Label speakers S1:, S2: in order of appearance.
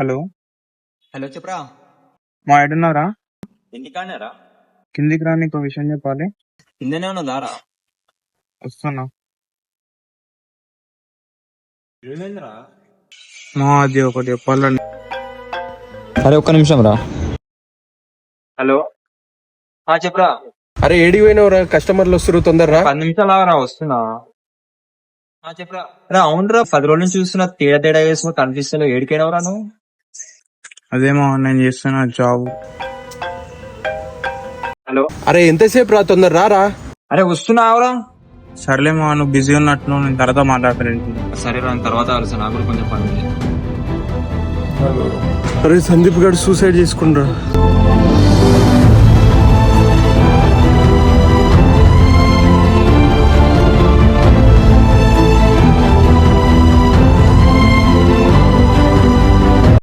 S1: Hello.
S2: Hello చెప్పరా.
S1: మా ఏడున్నారా?
S2: ఎందుకన్నారా?
S1: కిందికి రా, నీకు విషయం చెప్పాలి.
S2: కిందనే ఉన్నదారా?
S1: వస్తున్నా.
S2: ఏమైందిరా?
S1: మా అది ఒకటి చెప్పాలండి.
S2: సరే ఒక్క నిమిషం రా. హలో చెప్పరా.
S3: అరే ఏడికి పోయినవరా? కస్టమర్లు వస్తారు, తొందరరా.
S2: 10 నిమిషాలు ఆగరా, వస్తున్నా. చెప్పరా రా. అవునరా, 10 రోజుల నుంచి చూస్తున్నా, తేడా తేడా వేసుకుని కనిపిస్తలేవు. ఏడికైనవరా నువ్వు?
S1: అదేమో నేను చేస్తున్న జాబ్.
S2: హలో.
S3: అరే ఎంతసేపు రా, తొందర రారా.
S2: అరే వస్తున్నావురా.
S1: సర్లేమో, నువ్వు బిజీ ఉన్నట్లు, నేను తర్వాత మాట్లాడతాను.
S2: సరే రా, తర్వాత ఆలోచన, నాకు కూడా కొంచెం పని ఉంది.
S3: అరే సందీప్ గారు సూసైడ్ చేసుకుండ్రా.